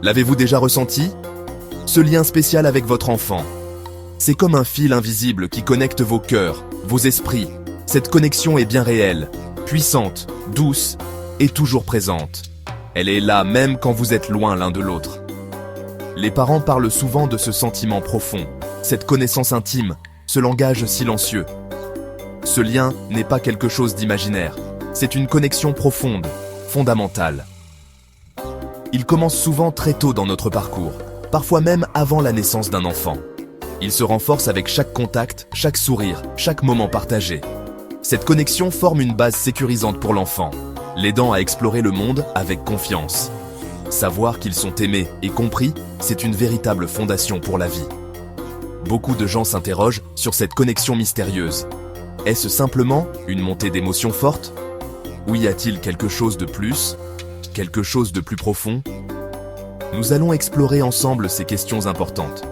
L'avez-vous déjà ressenti? Ce lien spécial avec votre enfant. C'est comme un fil invisible qui connecte vos cœurs, vos esprits. Cette connexion est bien réelle, puissante, douce et toujours présente. Elle est là même quand vous êtes loin l'un de l'autre. Les parents parlent souvent de ce sentiment profond, cette connaissance intime, ce langage silencieux. Ce lien n'est pas quelque chose d'imaginaire, c'est une connexion profonde, fondamentale. Il commence souvent très tôt dans notre parcours, parfois même avant la naissance d'un enfant. Il se renforce avec chaque contact, chaque sourire, chaque moment partagé. Cette connexion forme une base sécurisante pour l'enfant, l'aidant à explorer le monde avec confiance. Savoir qu'ils sont aimés et compris, c'est une véritable fondation pour la vie. Beaucoup de gens s'interrogent sur cette connexion mystérieuse. Est-ce simplement une montée d'émotions fortes? Ou y a-t-il quelque chose de plus? Quelque chose de plus profond? Nous allons explorer ensemble ces questions importantes.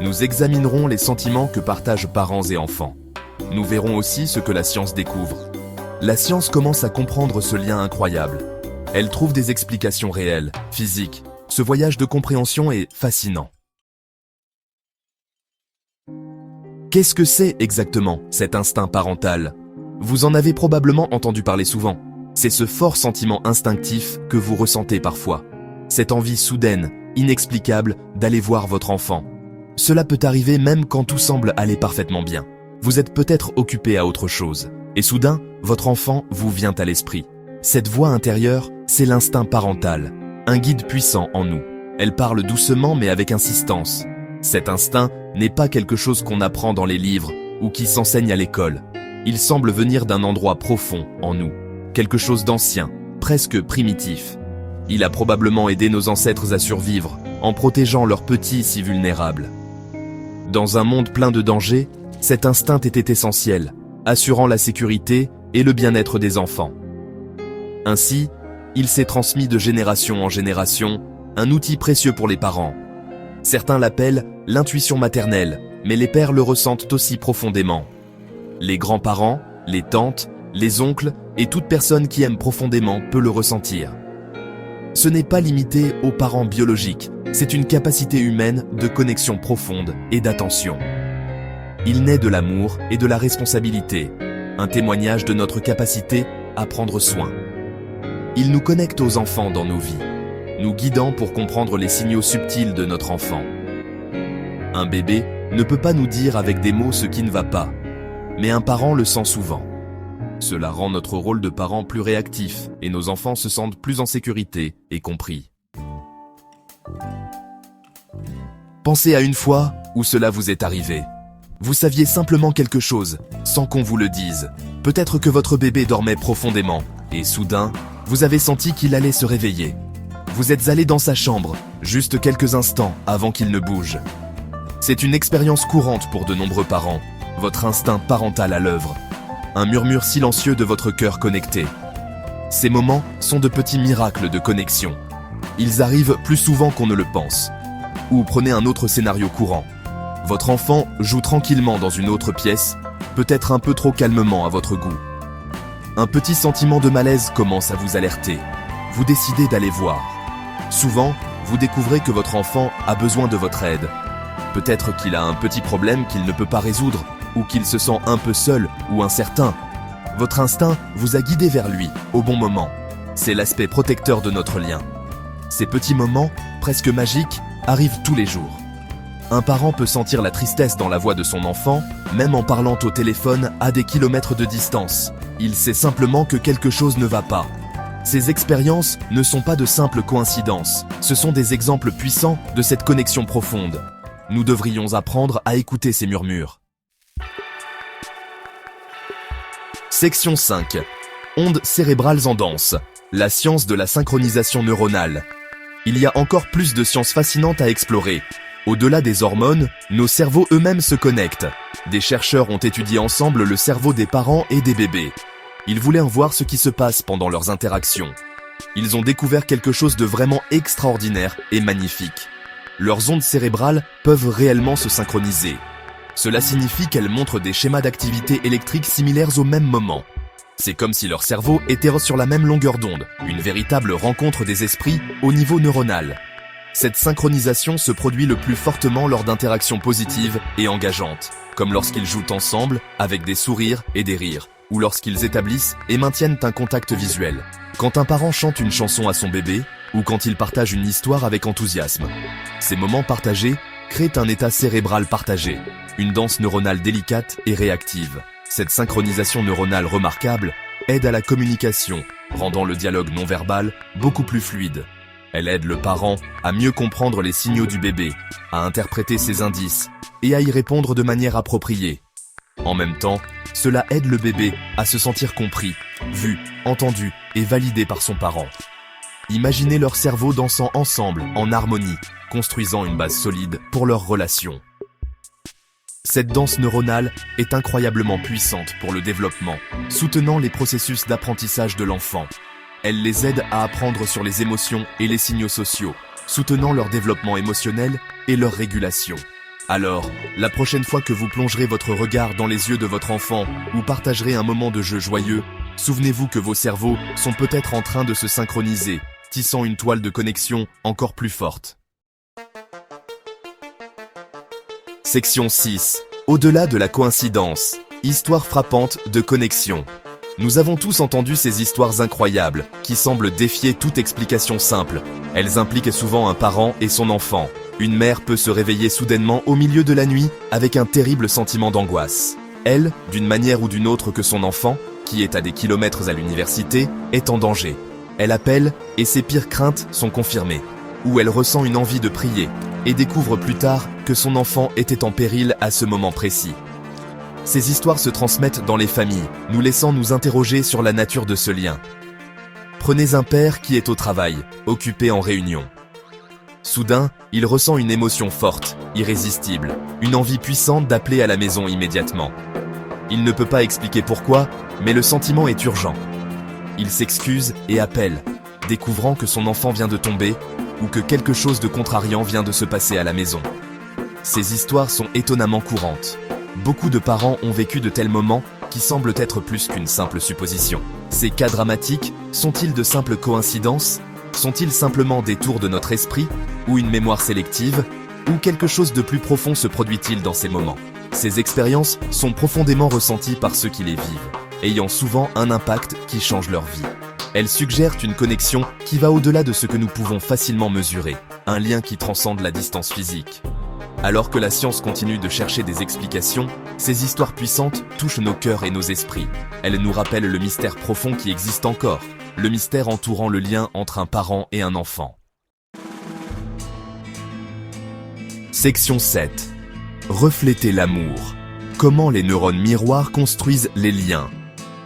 Nous examinerons les sentiments que partagent parents et enfants. Nous verrons aussi ce que la science découvre. La science commence à comprendre ce lien incroyable. Elle trouve des explications réelles, physiques. Ce voyage de compréhension est fascinant. Qu'est-ce que c'est exactement, cet instinct parental? Vous en avez probablement entendu parler souvent. C'est ce fort sentiment instinctif que vous ressentez parfois. Cette envie soudaine, inexplicable, d'aller voir votre enfant. Cela peut arriver même quand tout semble aller parfaitement bien. Vous êtes peut-être occupé à autre chose. Et soudain, votre enfant vous vient à l'esprit. Cette voix intérieure, c'est l'instinct parental, un guide puissant en nous. Elle parle doucement mais avec insistance. Cet instinct n'est pas quelque chose qu'on apprend dans les livres ou qui s'enseigne à l'école. Il semble venir d'un endroit profond en nous, quelque chose d'ancien, presque primitif. Il a probablement aidé nos ancêtres à survivre, en protégeant leurs petits si vulnérables. Dans un monde plein de dangers, cet instinct était essentiel, assurant la sécurité et le bien-être des enfants. Ainsi, il s'est transmis de génération en génération, un outil précieux pour les parents. Certains l'appellent l'intuition maternelle, mais les pères le ressentent aussi profondément. Les grands-parents, les tantes, les oncles et toute personne qui aime profondément peut le ressentir. Ce n'est pas limité aux parents biologiques, c'est une capacité humaine de connexion profonde et d'attention. Il naît de l'amour et de la responsabilité, un témoignage de notre capacité à prendre soin. Il nous connecte aux enfants dans nos vies, nous guidant pour comprendre les signaux subtils de notre enfant. Un bébé ne peut pas nous dire avec des mots ce qui ne va pas, mais un parent le sent souvent. Cela rend notre rôle de parent plus réactif et nos enfants se sentent plus en sécurité et compris. Pensez à une fois où cela vous est arrivé. Vous saviez simplement quelque chose, sans qu'on vous le dise. Peut-être que votre bébé dormait profondément, et soudain, vous avez senti qu'il allait se réveiller. Vous êtes allé dans sa chambre, juste quelques instants avant qu'il ne bouge. C'est une expérience courante pour de nombreux parents, votre instinct parental à l'œuvre. Un murmure silencieux de votre cœur connecté. Ces moments sont de petits miracles de connexion. Ils arrivent plus souvent qu'on ne le pense. Ou prenez un autre scénario courant. Votre enfant joue tranquillement dans une autre pièce, peut-être un peu trop calmement à votre goût. Un petit sentiment de malaise commence à vous alerter. Vous décidez d'aller voir. Souvent, vous découvrez que votre enfant a besoin de votre aide. Peut-être qu'il a un petit problème qu'il ne peut pas résoudre, ou qu'il se sent un peu seul ou incertain. Votre instinct vous a guidé vers lui, au bon moment. C'est l'aspect protecteur de notre lien. Ces petits moments, presque magiques, arrivent tous les jours. Un parent peut sentir la tristesse dans la voix de son enfant, même en parlant au téléphone à des kilomètres de distance. Il sait simplement que quelque chose ne va pas. Ces expériences ne sont pas de simples coïncidences, ce sont des exemples puissants de cette connexion profonde. Nous devrions apprendre à écouter ces murmures. Section 5. Ondes cérébrales en danse. La science de la synchronisation neuronale. Il y a encore plus de sciences fascinantes à explorer. Au-delà des hormones, nos cerveaux eux-mêmes se connectent. Des chercheurs ont étudié ensemble le cerveau des parents et des bébés. Ils voulaient en voir ce qui se passe pendant leurs interactions. Ils ont découvert quelque chose de vraiment extraordinaire et magnifique. Leurs ondes cérébrales peuvent réellement se synchroniser. Cela signifie qu'elles montrent des schémas d'activité électrique similaires au même moment. C'est comme si leur cerveau était sur la même longueur d'onde, une véritable rencontre des esprits au niveau neuronal. Cette synchronisation se produit le plus fortement lors d'interactions positives et engageantes, comme lorsqu'ils jouent ensemble avec des sourires et des rires, ou lorsqu'ils établissent et maintiennent un contact visuel. Quand un parent chante une chanson à son bébé, ou quand il partage une histoire avec enthousiasme. Ces moments partagés créent un état cérébral partagé, une danse neuronale délicate et réactive. Cette synchronisation neuronale remarquable aide à la communication, rendant le dialogue non-verbal beaucoup plus fluide. Elle aide le parent à mieux comprendre les signaux du bébé, à interpréter ses indices et à y répondre de manière appropriée. En même temps, cela aide le bébé à se sentir compris, vu, entendu et validé par son parent. Imaginez leur cerveau dansant ensemble, en harmonie, construisant une base solide pour leur relation. Cette danse neuronale est incroyablement puissante pour le développement, soutenant les processus d'apprentissage de l'enfant. Elle les aide à apprendre sur les émotions et les signaux sociaux, soutenant leur développement émotionnel et leur régulation. Alors, la prochaine fois que vous plongerez votre regard dans les yeux de votre enfant ou partagerez un moment de jeu joyeux, souvenez-vous que vos cerveaux sont peut-être en train de se synchroniser, tissant une toile de connexion encore plus forte. Section 6. Au-delà de la coïncidence. Histoire frappante de connexion. Nous avons tous entendu ces histoires incroyables, qui semblent défier toute explication simple. Elles impliquent souvent un parent et son enfant. Une mère peut se réveiller soudainement au milieu de la nuit avec un terrible sentiment d'angoisse. Elle, d'une manière ou d'une autre que son enfant, qui est à des kilomètres à l'université, est en danger. Elle appelle et ses pires craintes sont confirmées. Ou elle ressent une envie de prier et découvre plus tard que son enfant était en péril à ce moment précis. Ces histoires se transmettent dans les familles, nous laissant nous interroger sur la nature de ce lien. Prenez un père qui est au travail, occupé en réunion. Soudain, il ressent une émotion forte, irrésistible, une envie puissante d'appeler à la maison immédiatement. Il ne peut pas expliquer pourquoi, mais le sentiment est urgent. Il s'excuse et appelle, découvrant que son enfant vient de tomber ou que quelque chose de contrariant vient de se passer à la maison. Ces histoires sont étonnamment courantes. Beaucoup de parents ont vécu de tels moments qui semblent être plus qu'une simple supposition. Ces cas dramatiques sont-ils de simples coïncidences? Sont-ils simplement des tours de notre esprit? Ou une mémoire sélective? Ou quelque chose de plus profond se produit-il dans ces moments? Ces expériences sont profondément ressenties par ceux qui les vivent, ayant souvent un impact qui change leur vie. Elles suggèrent une connexion qui va au-delà de ce que nous pouvons facilement mesurer, un lien qui transcende la distance physique. Alors que la science continue de chercher des explications, ces histoires puissantes touchent nos cœurs et nos esprits. Elles nous rappellent le mystère profond qui existe encore, le mystère entourant le lien entre un parent et un enfant. Section 7. Refléter l'amour. Comment les neurones miroirs construisent les liens.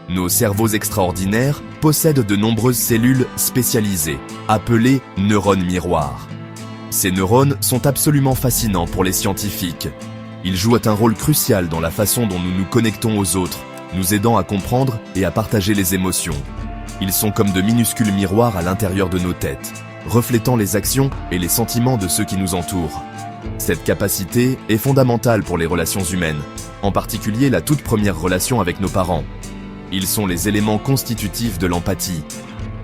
Nos cerveaux extraordinaires possèdent de nombreuses cellules spécialisées, appelées neurones miroirs. Ces neurones sont absolument fascinants pour les scientifiques. Ils jouent un rôle crucial dans la façon dont nous nous connectons aux autres, nous aidant à comprendre et à partager les émotions. Ils sont comme de minuscules miroirs à l'intérieur de nos têtes, reflétant les actions et les sentiments de ceux qui nous entourent. Cette capacité est fondamentale pour les relations humaines, en particulier la toute première relation avec nos parents. Ils sont les éléments constitutifs de l'empathie.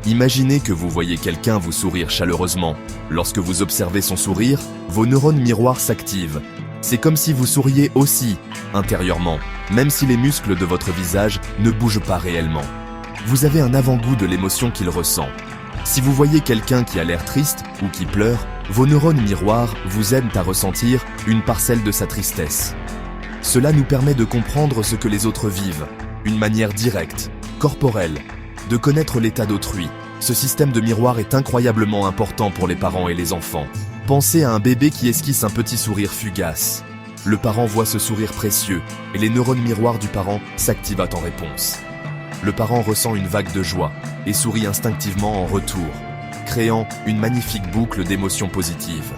Imaginez que vous voyez quelqu'un vous sourire chaleureusement. Lorsque vous observez son sourire, vos neurones miroirs s'activent. C'est comme si vous souriez aussi, intérieurement, même si les muscles de votre visage ne bougent pas réellement. Vous avez un avant-goût de l'émotion qu'il ressent. Si vous voyez quelqu'un qui a l'air triste ou qui pleure, vos neurones miroirs vous aident à ressentir une parcelle de sa tristesse. Cela nous permet de comprendre ce que les autres vivent, une manière directe, corporelle, de connaître l'état d'autrui. Ce système de miroir est incroyablement important pour les parents et les enfants. Pensez à un bébé qui esquisse un petit sourire fugace. Le parent voit ce sourire précieux et les neurones miroirs du parent s'activent en réponse. Le parent ressent une vague de joie et sourit instinctivement en retour, créant une magnifique boucle d'émotions positives.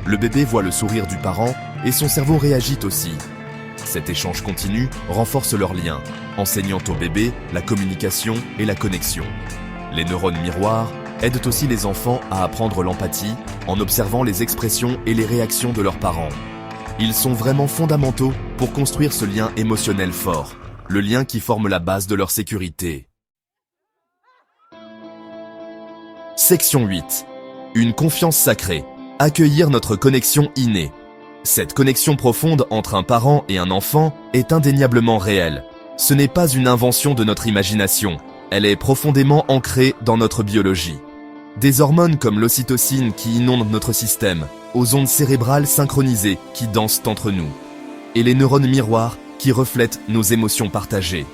Le bébé voit le sourire du parent et son cerveau réagit aussi. Cet échange continu renforce leur lien, enseignant au bébé la communication et la connexion. Les neurones miroirs aident aussi les enfants à apprendre l'empathie en observant les expressions et les réactions de leurs parents. Ils sont vraiment fondamentaux pour construire ce lien émotionnel fort, le lien qui forme la base de leur sécurité. Section 8. Une confiance sacrée. Accueillir notre connexion innée. Cette connexion profonde entre un parent et un enfant est indéniablement réelle. Ce n'est pas une invention de notre imagination, elle est profondément ancrée dans notre biologie. Des hormones comme l'ocytocine qui inondent notre système, aux ondes cérébrales synchronisées qui dansent entre nous, et les neurones miroirs qui reflètent nos émotions partagées.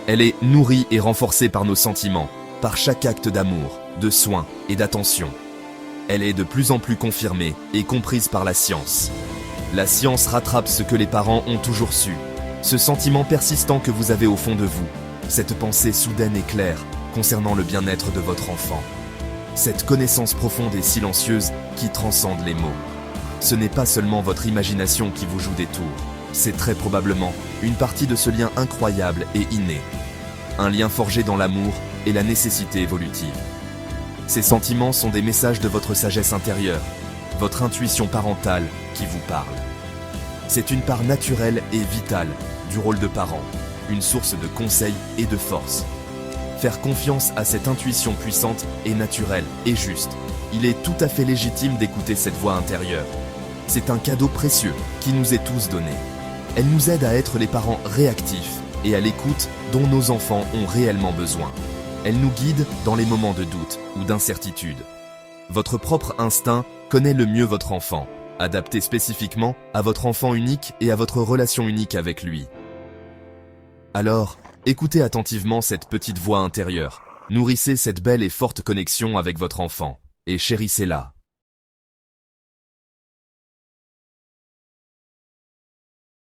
Elle est nourrie et renforcée par nos sentiments, par chaque acte d'amour, de soin et d'attention. Elle est de plus en plus confirmée et comprise par la science. La science rattrape ce que les parents ont toujours su, ce sentiment persistant que vous avez au fond de vous, cette pensée soudaine et claire concernant le bien-être de votre enfant. Cette connaissance profonde et silencieuse qui transcende les mots. Ce n'est pas seulement votre imagination qui vous joue des tours, c'est très probablement une partie de ce lien incroyable et inné. Un lien forgé dans l'amour et la nécessité évolutive. Ces sentiments sont des messages de votre sagesse intérieure, votre intuition parentale qui vous parle. C'est une part naturelle et vitale du rôle de parent, une source de conseils et de force. Faire confiance à cette intuition puissante est naturel et juste. Il est tout à fait légitime d'écouter cette voix intérieure. C'est un cadeau précieux qui nous est tous donné. Elle nous aide à être les parents réactifs et à l'écoute dont nos enfants ont réellement besoin. Elle nous guide dans les moments de doute ou d'incertitude. Votre propre instinct connaît le mieux votre enfant, adapté spécifiquement à votre enfant unique et à votre relation unique avec lui. Alors, écoutez attentivement cette petite voix intérieure. Nourrissez cette belle et forte connexion avec votre enfant, et chérissez-la.